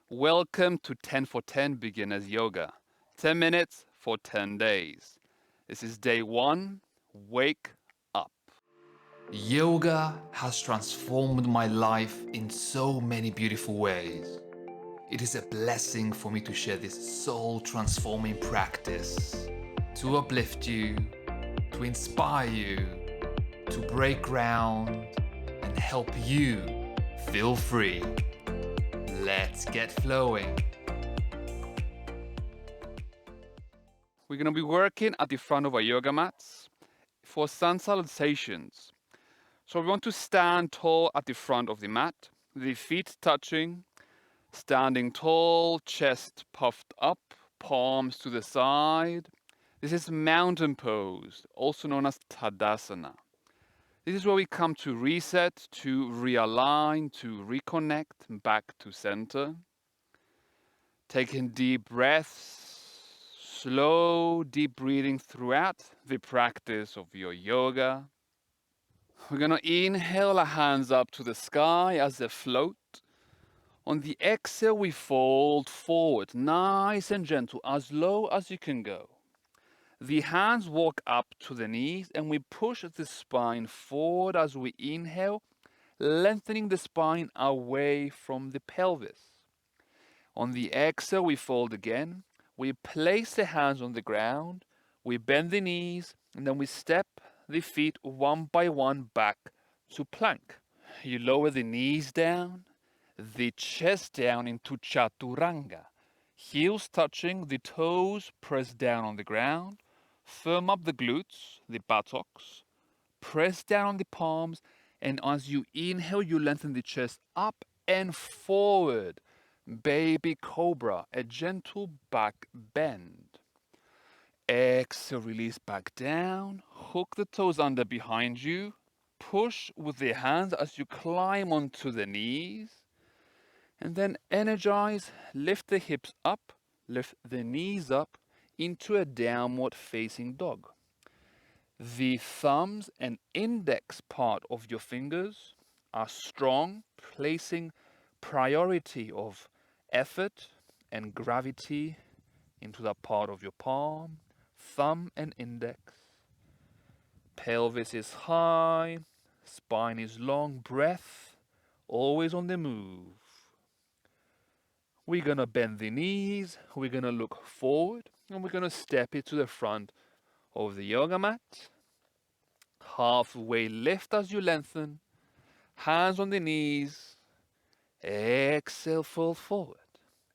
Welcome to 10 for 10 Beginners Yoga. 10 minutes for 10 days. This is day 1. Wake up. Yoga has transformed my life in so many beautiful ways. It is a blessing for me to share this soul transforming practice to uplift you, to inspire you, to break ground, and help you feel free. Let's get flowing. We're going to be working at the front of our yoga mats for sun salutations. So we want to stand tall at the front of the mat, the feet touching, standing tall, chest puffed up, palms to the side. This is mountain pose, also known as Tadasana. This is where we come to reset, to realign, to reconnect back to center. Taking deep breaths, slow, deep breathing throughout the practice of your yoga. We're going to inhale our hands up to the sky as they float. On the exhale, we fold forward, nice and gentle, as low as you can go. The hands walk up to the knees and we push the spine forward as we inhale, lengthening the spine away from the pelvis. On the exhale, we fold again. We place the hands on the ground, we bend the knees, and then we step the feet one by one back to plank. You lower the knees down, the chest down into Chaturanga. Heels touching, the toes press down on the ground. Firm up the glutes, the buttocks. Press down on the palms, and as you inhale, you lengthen the chest up and forward. Baby Cobra, a gentle back bend. Exhale, release back down. Hook the toes under behind you. Push with the hands as you climb onto the knees. And then energize, lift the hips up, lift the knees up into a downward facing dog. The thumbs and index part of your fingers are strong, placing priority of effort and gravity into that part of your palm, thumb and index. Pelvis is high, spine is long, breath always on the move. We're gonna bend the knees, we're gonna look forward, and we're gonna step it to the front of the yoga mat. Halfway lift as you lengthen, hands on the knees. Exhale, fold forward.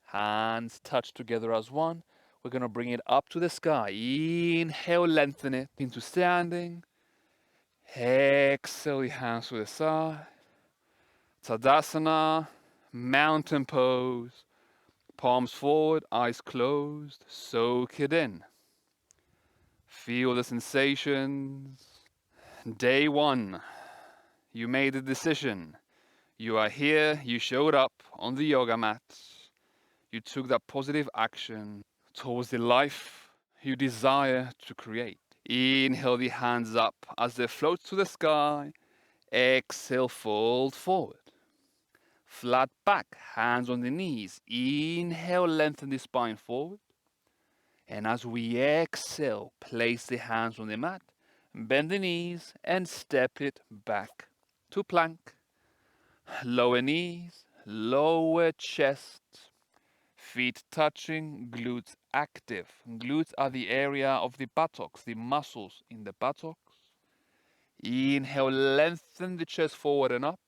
Hands touch together as one. We're going to bring it up to the sky. Inhale, lengthen it into standing. Exhale, your hands to the side. Tadasana, mountain pose. Palms forward, eyes closed. Soak it in. Feel the sensations. Day 1. You made a decision. You are here, you showed up on the yoga mat. You took that positive action towards the life you desire to create. Inhale the hands up as they float to the sky. Exhale, fold forward. Flat back, hands on the knees. Inhale, lengthen the spine forward. And as we exhale, place the hands on the mat, bend the knees, and step it back to plank. Lower knees, lower chest, feet touching, glutes active. Glutes are the area of the buttocks, the muscles in the buttocks. Inhale, lengthen the chest forward and up.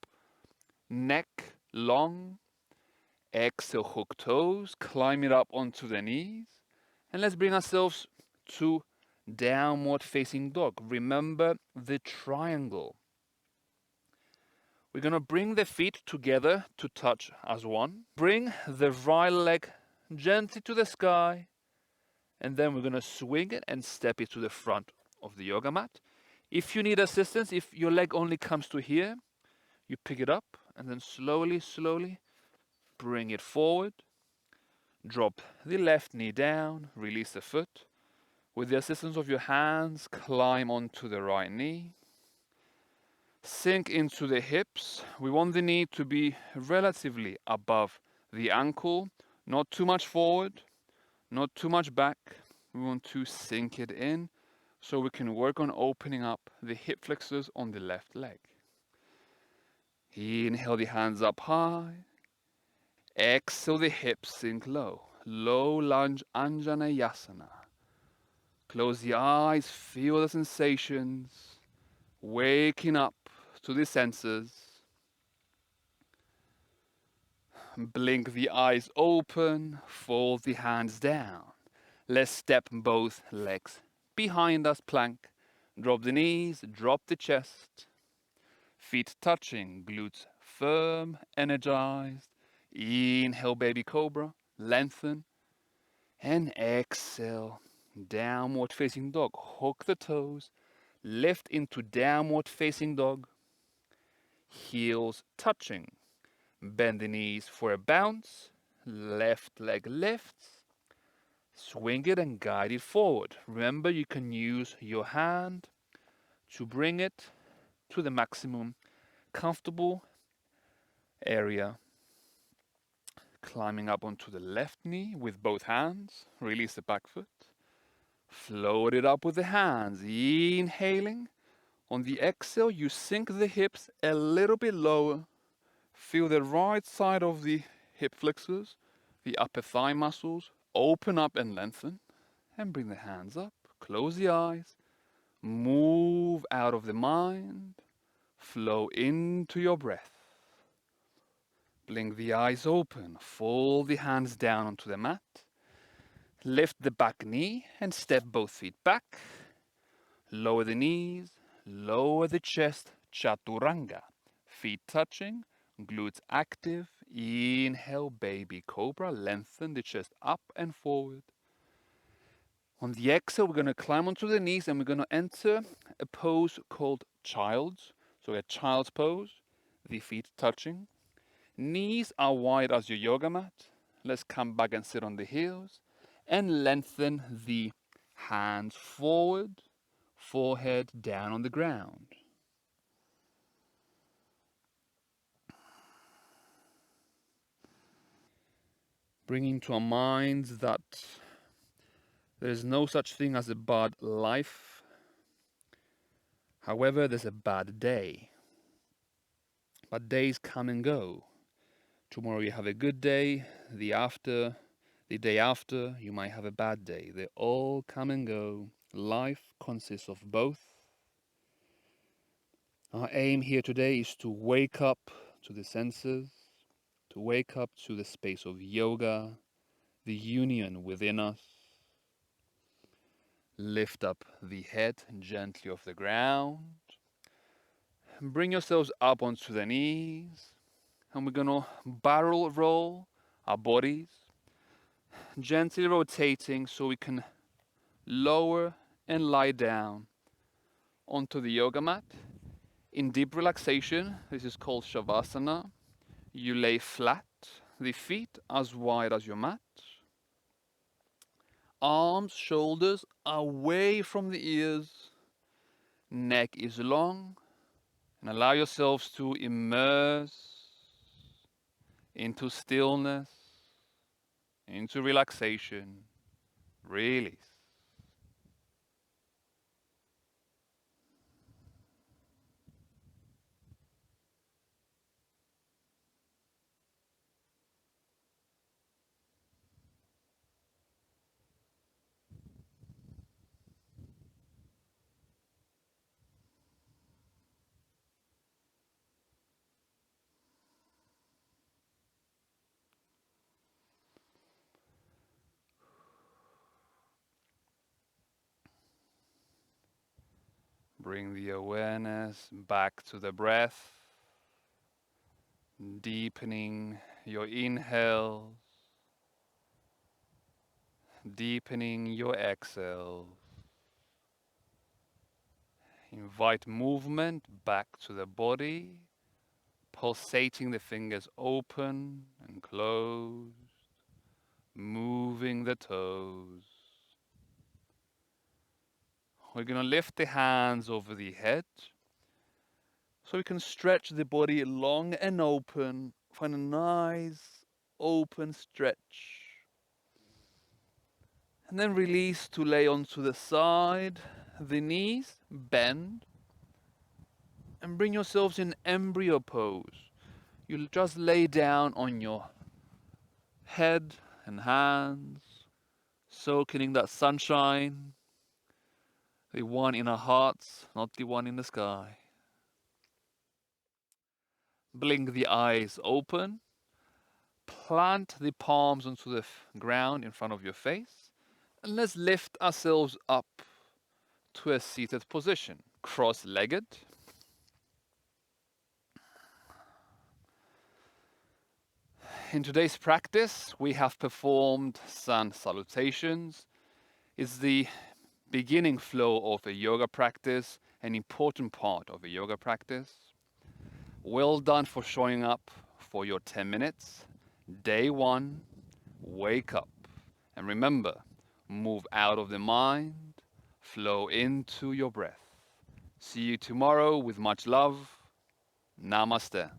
Neck long. Exhale, hook toes, climb it up onto the knees. And let's bring ourselves to downward facing dog. Remember the triangle. We're going to bring the feet together to touch as one. Bring the right leg gently to the sky. And then we're going to swing it and step it to the front of the yoga mat. If you need assistance, if your leg only comes to here, you pick it up and then slowly, slowly bring it forward. Drop the left knee down, release the foot. With the assistance of your hands, climb onto the right knee. Sink into the hips. We want the knee to be relatively above The ankle, not too much forward, not too much back. We want to sink it in so we can work on opening up the hip flexors on the left leg. Inhale the hands up high. Exhale the hips sink low. Low lunge Anjaneyasana. Close the eyes, feel the sensations. Waking up to the senses. Blink the eyes open, fold the hands down. Let's step both legs behind us, plank. Drop the knees, drop the chest. Feet touching, glutes firm, energized. Inhale, baby cobra, lengthen. And exhale, downward facing dog. Hook the toes, lift into downward facing dog. Heels touching. Bend the knees for a bounce. Left leg lifts. Swing it and guide it forward. Remember, you can use your hand to bring it to the maximum comfortable area. Climbing up onto the left knee with both hands. Release the back foot. Float it up with the hands. Inhaling. On the exhale, you sink the hips a little bit lower. Feel the right side of the hip flexors, the upper thigh muscles, open up and lengthen. And bring the hands up. Close the eyes. Move out of the mind. Flow into your breath. Blink the eyes open. Fold the hands down onto the mat. Lift the back knee and step both feet back. Lower the knees. Lower the chest. Chaturanga. Feet touching. Glutes active. Inhale, baby cobra. Lengthen the chest up and forward. On the exhale, we're going to climb onto the knees and we're going to enter a pose called child's. So a child's pose, the feet touching. Knees are wide as your yoga mat. Let's come back and sit on the heels and lengthen the hands forward, forehead down on the ground. Bringing to our minds that there is no such thing as a bad life. However, there's a bad day. But days come and go. Tomorrow you have a good day, the day after, you might have a bad day. They all come and go. Life consists of both. Our aim here today is to wake up to the senses, to wake up to the space of yoga, the union within us. Lift up the head gently off the ground. Bring yourselves up onto the knees. And we're going to barrel roll our bodies, gently rotating so we can lower and lie down onto the yoga mat. In deep relaxation, this is called Shavasana. You lay flat, the feet as wide as your mat. Arms, shoulders away from the ears. Neck is long. And allow yourselves to immerse into stillness, into relaxation. Release. Bring the awareness back to the breath, deepening your inhales, deepening your exhales. Invite movement back to the body, pulsating the fingers open and closed, moving the toes. We're going to lift the hands over the head so we can stretch the body long and open. Find a nice open stretch. And then release to lay onto the side, the knees bend, and bring yourselves in embryo pose. You'll just lay down on your head and hands, soaking in that sunshine, the one in our hearts, not the one in the sky. Blink the eyes open, plant the palms onto the ground in front of your face, and let's lift ourselves up to a seated position, cross-legged. In today's practice, we have performed sun salutations. It's the beginning flow of a yoga practice, an important part of a yoga practice. Well done for showing up for your 10 minutes. Day one, wake up. And remember, move out of the mind, flow into your breath. See you tomorrow with much love. Namaste.